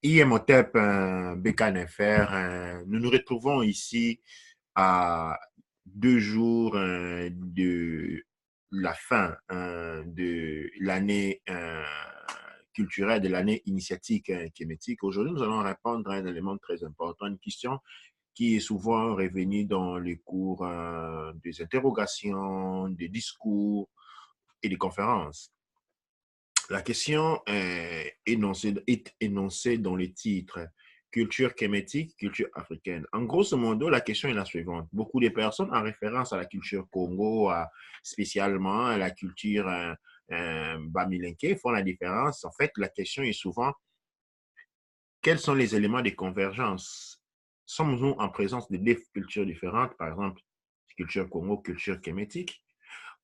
IMOTEP, BKNFR, nous nous retrouvons ici à 2 jours de la fin de l'année culturelle, de l'année initiatique kémétique. Aujourd'hui, nous allons répondre à un élément très important, une question qui est souvent revenue dans les cours des interrogations, des discours et des conférences. La question est énoncée dans le titre culture kémétique, culture africaine. En grosso modo, la question est la suivante. Beaucoup de personnes, en référence à la culture Congo, spécialement à la culture bamilenke, font la différence. En fait, la question est souvent quels sont les éléments de convergence? Sommes-nous en présence de deux cultures différentes, par exemple, culture Congo, culture kémétique,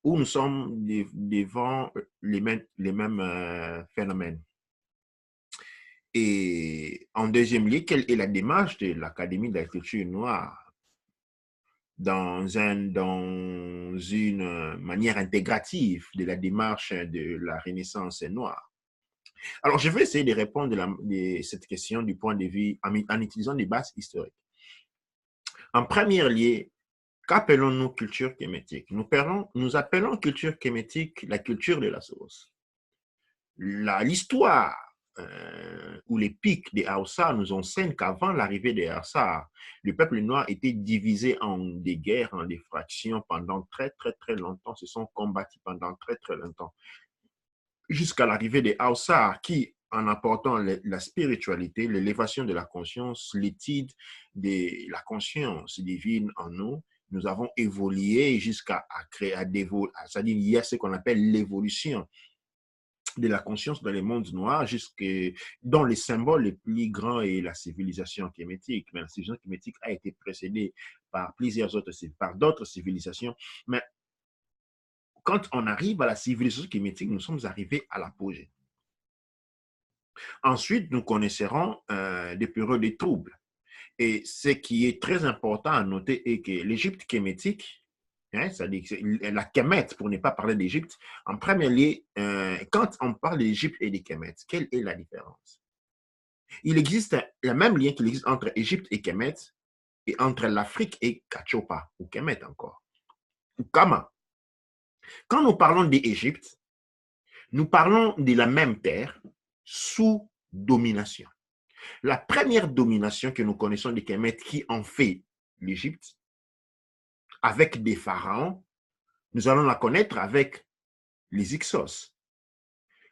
où nous sommes devant les mêmes phénomènes. Et en deuxième lieu, quelle est la démarche de l'Académie de la culture noire dans une manière intégrative de la démarche de la Renaissance noire? Alors, je vais essayer de répondre de cette question du point de vue en utilisant des bases historiques. En premier lieu, qu'appelons-nous culture kémétique? Nous appelons culture kémétique la culture de la source. L'histoire ou les pics des Hausa nous enseignent qu'avant l'arrivée des Hausa, le peuple noir était divisé en des guerres, en des fractions pendant très, très, très longtemps. Se sont combattus pendant très, très longtemps. Jusqu'à l'arrivée des Hausa qui, en apportant la spiritualité, l'élévation de la conscience, l'étude de la conscience divine en nous, nous avons évolué jusqu'à créer, c'est-à-dire il y a ce qu'on appelle l'évolution de la conscience dans les mondes noirs, dont les symboles les plus grands est la civilisation kémétique. Mais la civilisation kémétique a été précédée par d'autres civilisations. Mais quand on arrive à la civilisation kémétique, nous sommes arrivés à l'apogée. Ensuite, nous connaisserons des périodes de troubles. Et ce qui est très important à noter est que l'Égypte kémétique, c'est-à-dire la Kémet, pour ne pas parler d'Égypte, en premier lieu, quand on parle d'Égypte et des Kémet, quelle est la différence? Il existe le même lien qu'il existe entre Égypte et Kémet et entre l'Afrique et Kachopa, ou Kémet encore, ou Kama. Quand nous parlons d'Égypte, nous parlons de la même terre sous domination. La première domination que nous connaissons des Kémet qui en fait l'Égypte, avec des pharaons, nous allons la connaître avec les Hyksos,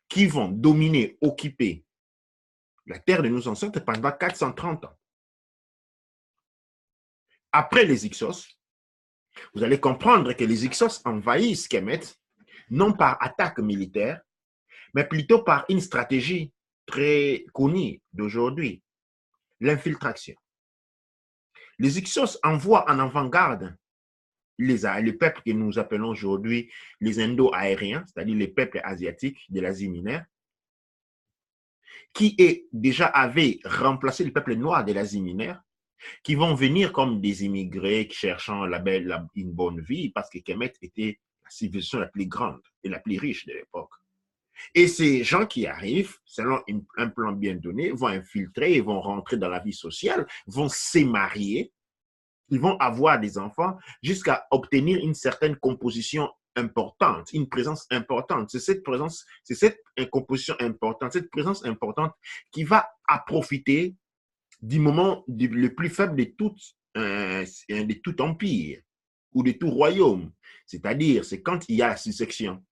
qui vont dominer, occuper la terre de nos ancêtres pendant 430 ans. Après les Hyksos, vous allez comprendre que les Hyksos envahissent Kemet, non par attaque militaire, mais plutôt par une stratégie très connue d'aujourd'hui, l'infiltration. Les Hyksos envoient en avant-garde les peuples que nous appelons aujourd'hui les Indo-aériens, c'est-à-dire les peuples asiatiques de l'Asie mineure, qui déjà avaient remplacé le peuple noir de l'Asie mineure, qui vont venir comme des immigrés cherchant une bonne vie, parce que Kemet était la civilisation la plus grande et la plus riche de l'époque. Et ces gens qui arrivent, selon un plan bien donné, vont infiltrer, ils vont rentrer dans la vie sociale, vont se marier, ils vont avoir des enfants jusqu'à obtenir une certaine composition importante, une présence importante. C'est cette composition importante, cette présence importante qui va profiter du moment le plus faible de tout empire ou de tout royaume. C'est-à-dire, c'est quand il y a la succession.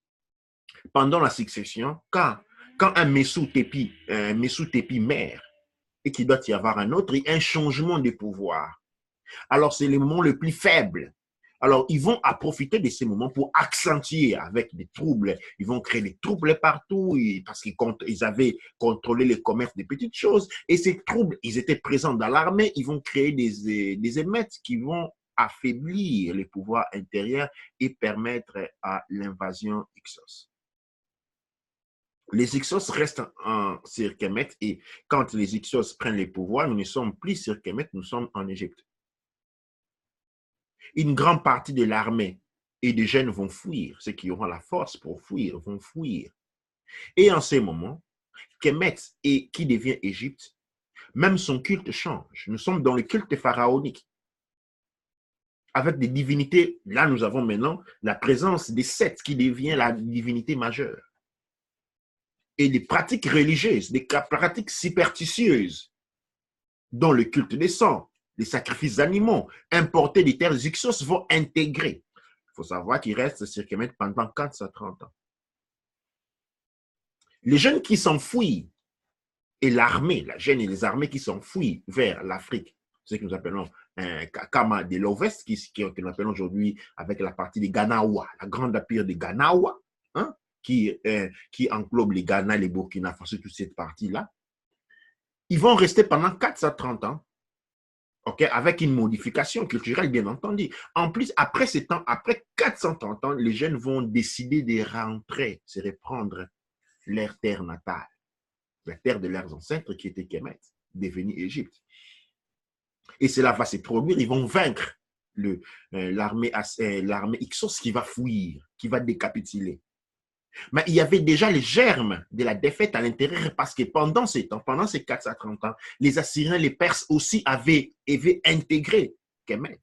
Pendant la succession, quand un Messou-Tépi meurt et qu'il doit y avoir un autre, il y a un changement de pouvoir. Alors, c'est le moment le plus faible. Alors, ils vont profiter de ces moments pour accentuer avec des troubles. Ils vont créer des troubles partout parce qu'ils avaient contrôlé les commerces des petites choses. Et ces troubles, ils étaient présents dans l'armée. Ils vont créer des émeutes qui vont affaiblir les pouvoirs intérieurs et permettre à l'invasion Hyksos. Les Hyksos restent sur Kemet et quand les Hyksos prennent les pouvoirs, nous ne sommes plus sur Kemet, nous sommes en Égypte. Une grande partie de l'armée et des jeunes vont fuir. Ceux qui auront la force pour fuir vont fuir. Et en ce moment, Kemet, qui devient Égypte, Même son culte change. Nous sommes dans le culte pharaonique. Avec des divinités, là nous avons maintenant la présence des Seth qui devient la divinité majeure. Et des pratiques religieuses, des pratiques superstitieuses, dont le culte des sangs, les sacrifices animaux, importés des terres Ixos vont intégrer. Il faut savoir qu'il reste sur Kemet pendant 430 ans. Les jeunes qui s'enfuient et l'armée, la jeune et les armées qui s'enfuient vers l'Afrique, ce que nous appelons Kama de l'Ouest, que nous appelons aujourd'hui avec la partie des Ganawa, la grande empire des Ganawa, hein, qui englobe les Ghana, les Burkina Faso, toute cette partie-là. Ils vont rester pendant 430 ans, okay, avec une modification culturelle, bien entendu. En plus, après 430 ans, les jeunes vont décider de rentrer, se reprendre leur terre natale, la terre de leurs ancêtres qui était Kemet, devenue Égypte. Et cela va se produire, ils vont vaincre l'armée Hyksos qui va fuir, qui va décapituler. Mais il y avait déjà les germes de la défaite à l'intérieur parce que pendant ces temps, pendant ces 430 ans, les Assyriens, les Perses aussi avaient intégré Kemet,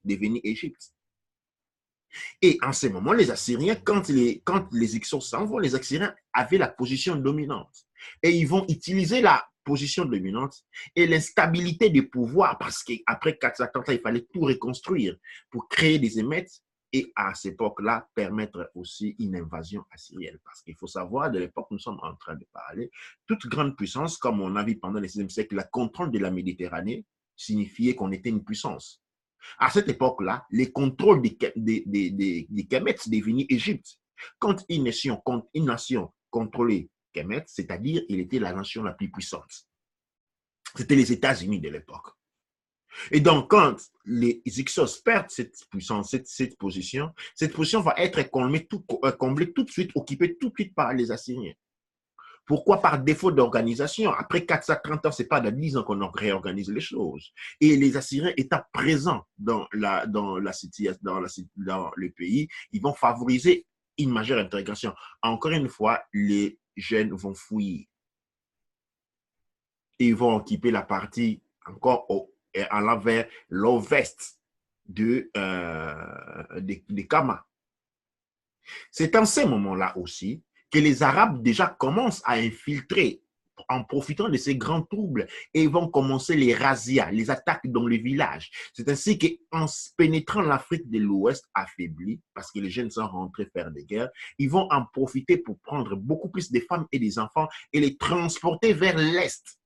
devenu Égypte. Et en ce moment, les Assyriens, quand les Hyksos s'en vont, les Assyriens avaient la position dominante. Et ils vont utiliser la position dominante et l'instabilité du pouvoir parce qu'après 430 ans, il fallait tout reconstruire pour créer des émettes. Et à cette époque-là, permettre aussi une invasion assyrienne. Parce qu'il faut savoir, de l'époque où nous sommes en train de parler, toute grande puissance, comme on a vu pendant le 6e siècle, la contrôle de la Méditerranée signifiait qu'on était une puissance. À cette époque-là, les contrôles des Kemet devenaient Égypte. Quand une nation contrôlait Kemet, c'est-à-dire il était la nation la plus puissante. C'était les États-Unis de l'époque. Et donc, quand les Hyksos perdent cette puissance, cette position va être comblée tout de suite, occupée tout de suite par les Assyriens. Pourquoi? Par défaut d'organisation. Après 430 ans, ce n'est pas dans 10 ans qu'on réorganise les choses. Et les Assyriens étant présents dans le pays, ils vont favoriser une majeure intégration. Encore une fois, les jeunes vont fuir. Et ils vont occuper la partie encore allant vers l'ouest de Kama. C'est en ces moments-là aussi que les Arabes déjà commencent à infiltrer en profitant de ces grands troubles et ils vont commencer les razzias, les attaques dans les villages. C'est ainsi qu'en pénétrant l'Afrique de l'Ouest affaiblie, parce que les jeunes sont rentrés faire des guerres, ils vont en profiter pour prendre beaucoup plus de femmes et des enfants et les transporter vers l'Est.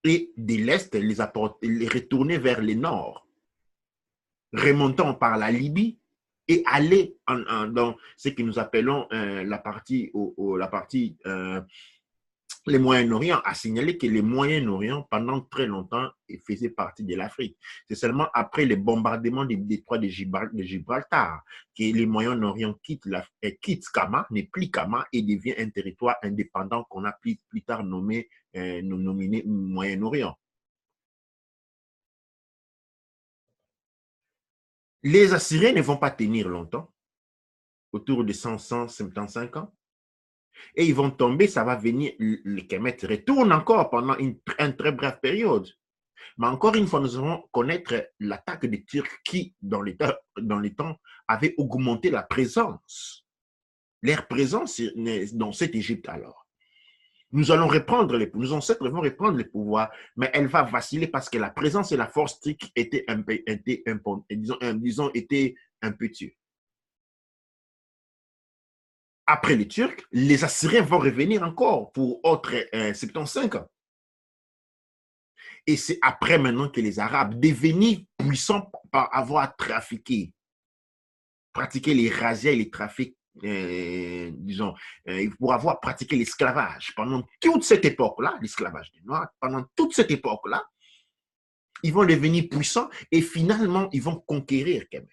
Et de l'Est, les retourner vers le Nord, remontant par la Libye et aller dans ce que nous appelons la partie les Moyen-Orient, a signalé que les Moyen-Orient, pendant très longtemps, faisaient partie de l'Afrique. C'est seulement après les bombardements des détroits de Gibraltar que les Moyen-Orient quitte Kama, n'est plus Kama et devient un territoire indépendant qu'on a plus tard nominé Moyen-Orient. Les Assyriens ne vont pas tenir longtemps, autour de 175 ans. Et ils vont tomber, ça va venir, les Kemet retournent encore pendant une très brève période. Mais encore une fois, nous allons connaître l'attaque des Turcs qui, dans les temps, avait augmenté la présence, leur présence dans cette Égypte alors. Nous allons reprendre nos ancêtres vont reprendre le pouvoir, mais elle va vaciller parce que la présence et la force turque étaient impétueux. Après les Turcs, les Assyriens vont revenir encore pour autres 75 ans. Et c'est après maintenant que les Arabes, devenus puissants par avoir pratiqué les razzias et les trafics, pour avoir pratiqué l'esclavage pendant toute cette époque-là, l'esclavage des Noirs, pendant toute cette époque-là, ils vont devenir puissants et finalement, ils vont conquérir Kemet.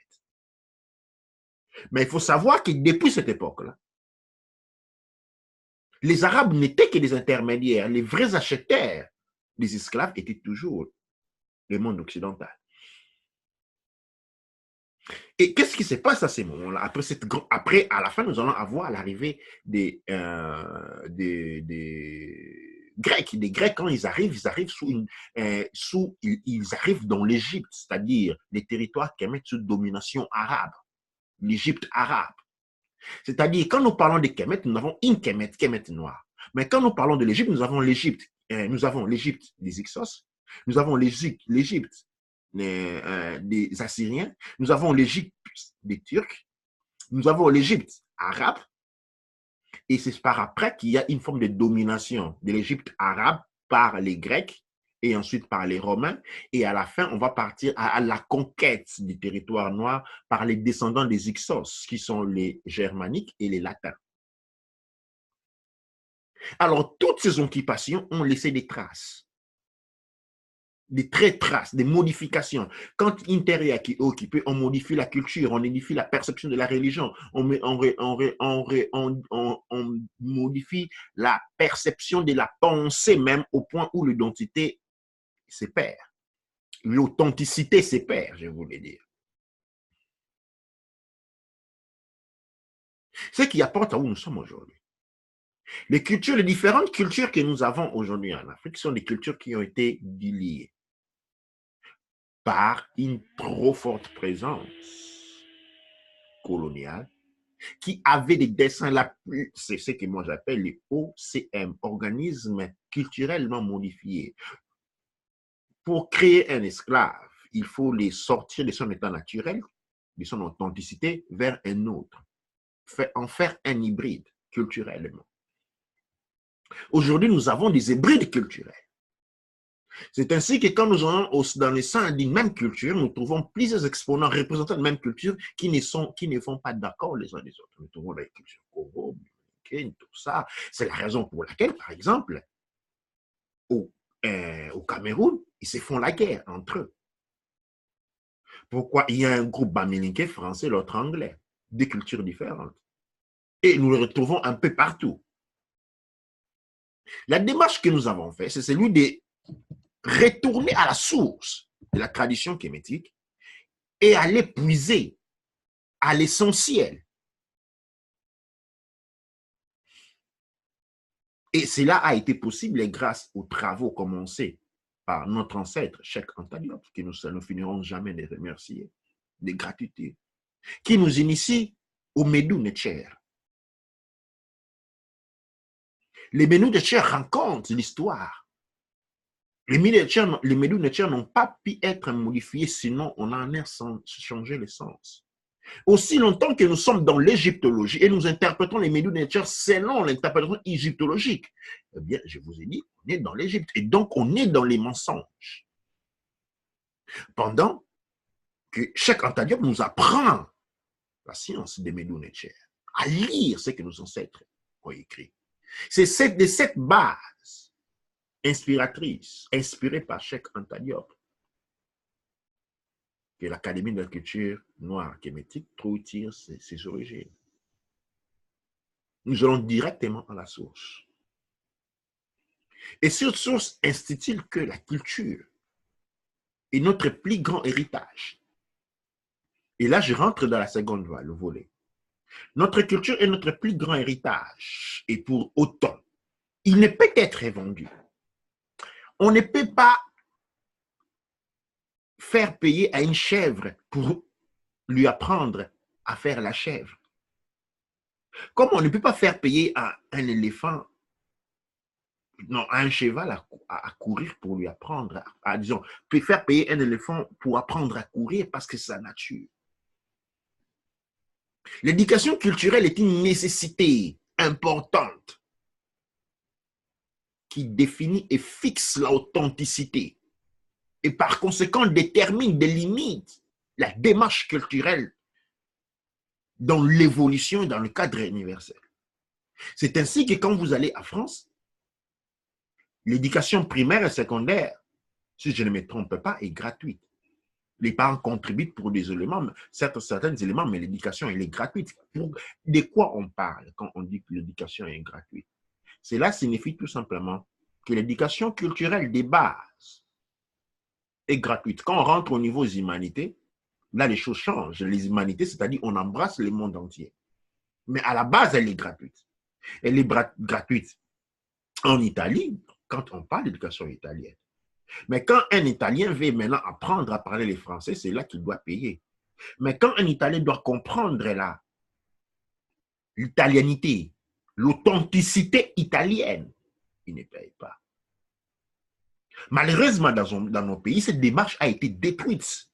Mais il faut savoir que depuis cette époque-là, les Arabes n'étaient que des intermédiaires. Les vrais acheteurs des esclaves étaient toujours le monde occidental. Et qu'est-ce qui se passe à ces moments-là? Après, à la fin, nous allons avoir l'arrivée des Grecs. Les Grecs, quand ils arrivent ils arrivent dans l'Égypte, c'est-à-dire les territoires qui mettent sous domination arabe, l'Égypte arabe. C'est-à-dire, quand nous parlons des Kemet, nous avons une Kemet, Kemet noire. Mais quand nous parlons de l'Égypte, nous avons l'Égypte des Hyksos, nous avons l'Égypte des Assyriens, nous avons l'Égypte des Turcs, nous avons l'Égypte arabe, et c'est par après qu'il y a une forme de domination de l'Égypte arabe par les Grecs et ensuite par les Romains. Et à la fin, on va partir à la conquête du territoire noir par les descendants des Hyksos, qui sont les Germaniques et les Latins. Alors, toutes ces occupations ont laissé des traces, des modifications. Quand Interia qui est occupé, on modifie la culture, on modifie la perception de la religion, on modifie la perception de la pensée même au point où l'identité se perd. L'authenticité se perd, je voulais dire. Ce qui apporte à où nous sommes aujourd'hui. Les différentes cultures que nous avons aujourd'hui en Afrique sont des cultures qui ont été liées par une trop forte présence coloniale qui avait des dessins c'est ce que moi j'appelle les OCM, organismes culturellement modifiés. Pour créer un esclave, il faut les sortir de son état naturel, de son authenticité, vers un autre, en faire un hybride culturellement. Aujourd'hui, nous avons des hybrides culturels. C'est ainsi que quand nous allons dans les sein d'une même culture, nous trouvons plusieurs exponents représentant la même culture qui ne font pas d'accord les uns les autres. Nous trouvons la culture Koro, tout ça. C'est la raison pour laquelle, par exemple, au Cameroun, ils se font la guerre entre eux. Pourquoi? Il y a un groupe bamilinké français, l'autre anglais, des cultures différentes. Et nous le retrouvons un peu partout. La démarche que nous avons faite, c'est celui de retourner à la source de la tradition kémétique et aller puiser à l'essentiel. Et cela a été possible grâce aux travaux commencés par notre ancêtre, Cheikh Anta Diop, que nous ne finirons jamais de remercier, de gratuité, qui nous initie au Médou Netcher. Les Médou Netcher racontent l'histoire. Les Médou Netcher n'ont pas pu être modifiés, sinon on en a changé le sens. Aussi longtemps que nous sommes dans l'égyptologie et nous interprétons les Médou Netcher selon l'interprétation égyptologique, eh bien, je vous ai dit, on est dans l'Égypte et donc on est dans les mensonges. Pendant que Cheikh Anta Diop nous apprend la science des Médou Netcher, à lire ce que nos ancêtres ont écrit. C'est de cette base inspiratrice, inspirée par Cheikh Anta Diop, que l'Académie de la culture noire kémétique tire ses origines. Nous allons directement à la source. Et cette source institue que la culture est notre plus grand héritage. Et là, je rentre dans la seconde voie, le volet. Notre culture est notre plus grand héritage. Et pour autant, il ne peut être vendu. On ne peut pas faire payer à une chèvre pour lui apprendre à faire la chèvre. Comme on ne peut pas faire payer à un éléphant, non, à un cheval à courir pour lui apprendre, disons, faire payer un éléphant pour apprendre à courir parce que c'est sa nature. L'éducation culturelle est une nécessité importante qui définit et fixe l'authenticité et par conséquent détermine, délimite la démarche culturelle dans l'évolution et dans le cadre universel. C'est ainsi que quand vous allez en France, l'éducation primaire et secondaire, si je ne me trompe pas, est gratuite. Les parents contribuent pour des éléments, certains éléments, mais l'éducation, elle est gratuite. De quoi on parle quand on dit que l'éducation est gratuite? Cela signifie tout simplement que l'éducation culturelle des bases est gratuite. Quand on rentre au niveau des humanités, là, les choses changent. Les humanités, c'est-à-dire on embrasse le monde entier. Mais à la base, elle est gratuite. Elle est gratuite en Italie, quand on parle d'éducation italienne. Mais quand un Italien veut maintenant apprendre à parler le français, c'est là qu'il doit payer. Mais quand un Italien doit comprendre l'italianité, l'authenticité italienne, il ne paye pas. Malheureusement, dans nos pays, cette démarche a été détruite.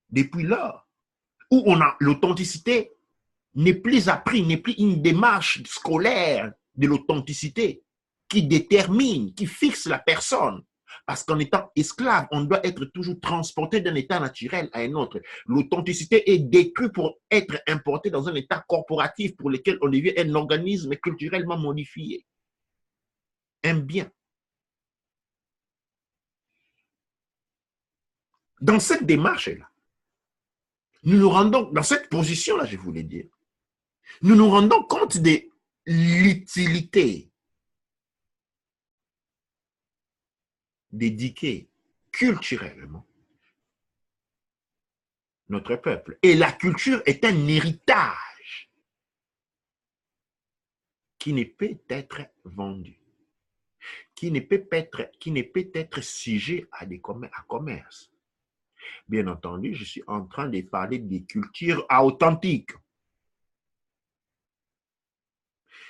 Depuis lors, où on a l'authenticité n'est plus appris, n'est plus une démarche scolaire de l'authenticité qui détermine, qui fixe la personne. Parce qu'en étant esclave, on doit être toujours transporté d'un état naturel à un autre. L'authenticité est détruite pour être importée dans un état corporatif pour lequel on devient un organisme culturellement modifié. Un bien. Dans cette démarche-là, nous nous rendons, dans cette position-là, je voulais dire, nous nous rendons compte de l'utilité d'éduquer culturellement notre peuple. Et la culture est un héritage qui ne peut être vendu, qui ne peut être sujet à commerce. Bien entendu, je suis en train de parler des cultures authentiques.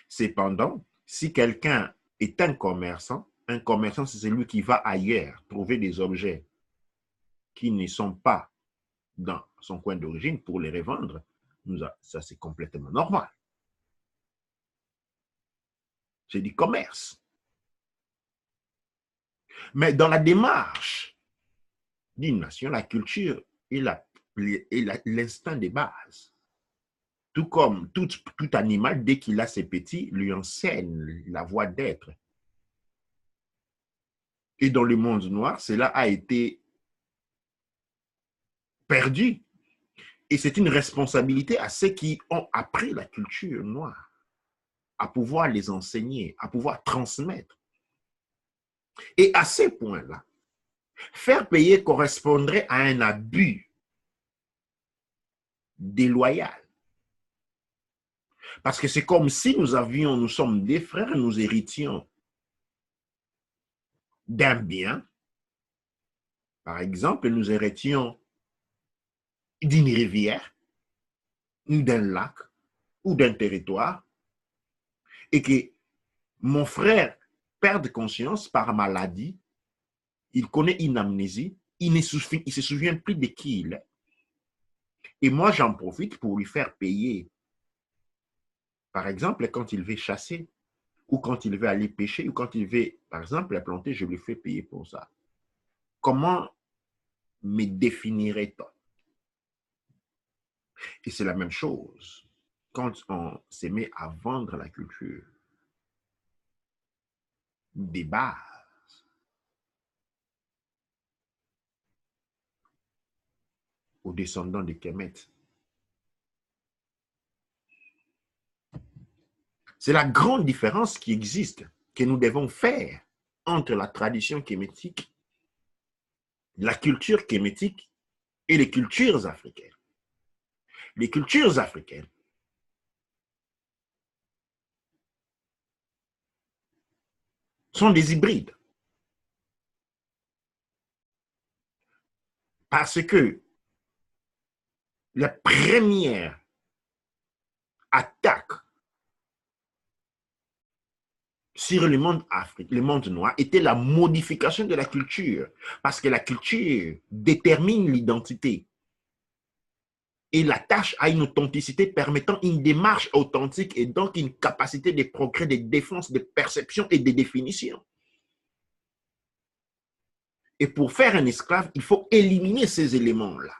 Cependant, si quelqu'un est un commerçant, c'est celui qui va ailleurs trouver des objets qui ne sont pas dans son coin d'origine pour les revendre. Ça, c'est complètement normal. C'est du commerce. Mais dans la démarche d'une nation, la culture est l'instinct de base. Tout comme tout animal, dès qu'il a ses petits, lui enseigne la voie d'être. Et dans le monde noir, cela a été perdu. Et c'est une responsabilité à ceux qui ont appris la culture noire, à pouvoir les enseigner, à pouvoir transmettre. Et à ces points-là, faire payer correspondrait à un abus déloyal. Parce que c'est comme si nous sommes des frères, nous héritions d'un bien. Par exemple, nous hércions d'une rivière, ou d'un lac, ou d'un territoire, et que mon frère perde conscience par maladie, il connaît une amnésie, il ne se souvient plus de qui il est. Et moi, j'en profite pour lui faire payer. Par exemple, quand il veut chasser, ou quand il veut aller pêcher, ou quand il veut, par exemple, planter, je lui fais payer pour ça. Comment me définirait-on? Et c'est la même chose quand on se met à vendre la culture des bases aux descendants de Kemet. C'est la grande différence qui existe, que nous devons faire entre la tradition kémétique, la culture kémétique et les cultures africaines. Les cultures africaines sont des hybrides. Parce que la première attaque sur le monde africain, le monde noir, était la modification de la culture. Parce que la culture détermine l'identité. Et la tâche a une authenticité permettant une démarche authentique et donc une capacité de progrès, de défense, de perception et de définition. Et pour faire un esclave, il faut éliminer ces éléments-là.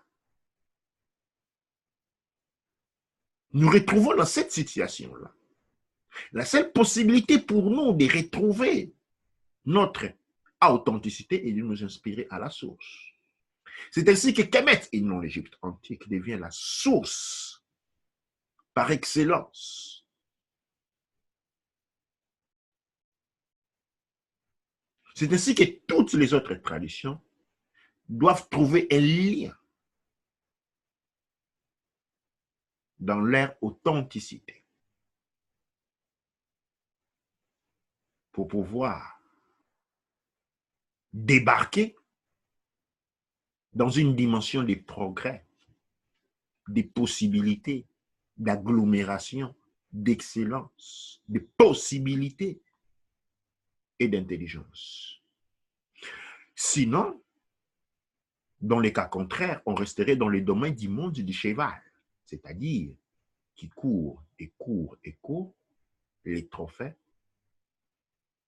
Nous retrouvons dans cette situation-là la seule possibilité pour nous de retrouver notre authenticité est de nous inspirer à la source. C'est ainsi que Kemet, et non l'Égypte antique, devient la source par excellence. C'est ainsi que toutes les autres traditions doivent trouver un lien dans leur authenticité pour pouvoir débarquer dans une dimension de progrès, des possibilités, d'agglomération, d'excellence, de possibilités et d'intelligence. Sinon, dans les cas contraires, on resterait dans le domaine du monde du cheval, c'est-à-dire qui court et court et court, les trophées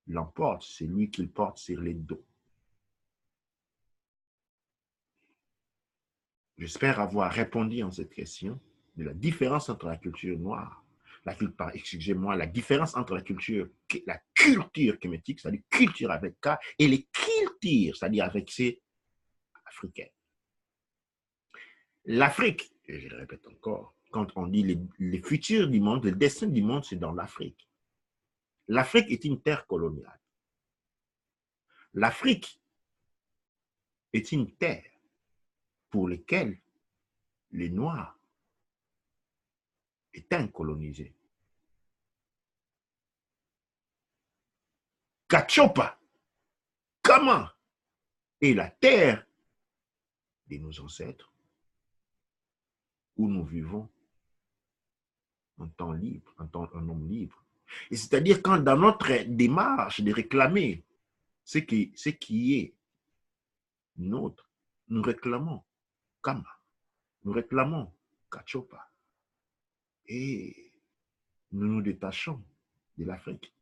l'emportent, c'est lui qui le porte sur les dos. J'espère avoir répondu à cette question de la différence entre la culture noire, excusez-moi, la différence entre la culture kémétique, c'est-à-dire culture avec K, et les cultures, c'est-à-dire avec C, africaines. L'Afrique, et je le répète encore, quand on dit les futurs du monde, le destin du monde, c'est dans l'Afrique. L'Afrique est une terre coloniale. L'Afrique est une terre pour laquelle les Noirs étaient colonisés. Kachopa, comment est la terre de nos ancêtres où nous vivons en temps libre, en homme libre. Et c'est-à-dire quand dans notre démarche de réclamer ce qui est nôtre, nous réclamons Kama, nous réclamons Kachopa. Et nous nous détachons de l'Afrique.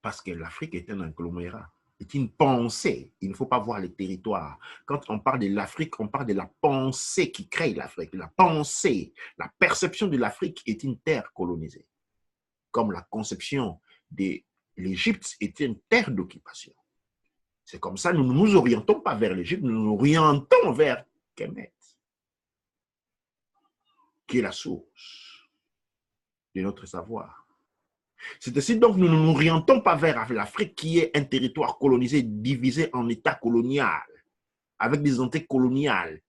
Parce que l'Afrique est un agglomérat, est une pensée. Il ne faut pas voir les territoires. Quand on parle de l'Afrique, on parle de la pensée qui crée l'Afrique. La pensée, la perception de l'Afrique est une terre colonisée. Comme la conception de l'Égypte était une terre d'occupation. C'est comme ça, nous ne nous orientons pas vers l'Égypte, nous nous orientons vers Kemet, qui est la source de notre savoir. C'est ainsi donc nous ne nous orientons pas vers l'Afrique qui est un territoire colonisé, divisé en États coloniaux, avec des entités coloniales,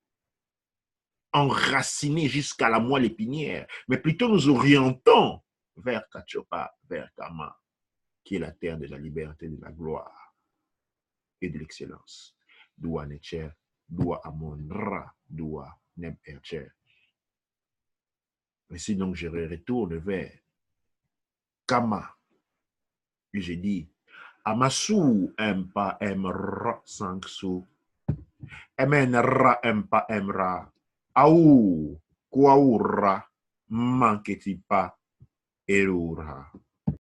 enracinés jusqu'à la moelle épinière, mais plutôt nous orientons vers Kachopa, vers Kama, qui est la terre de la liberté, de la gloire et de l'excellence. Doua Necher, Doua Amonra, Doua Nem Ercher. Ainsi donc je retourne vers Kama. Et j'ai dit, Amasu empa emra sangsu, emenra empa emra, au kwaura manketipa erura.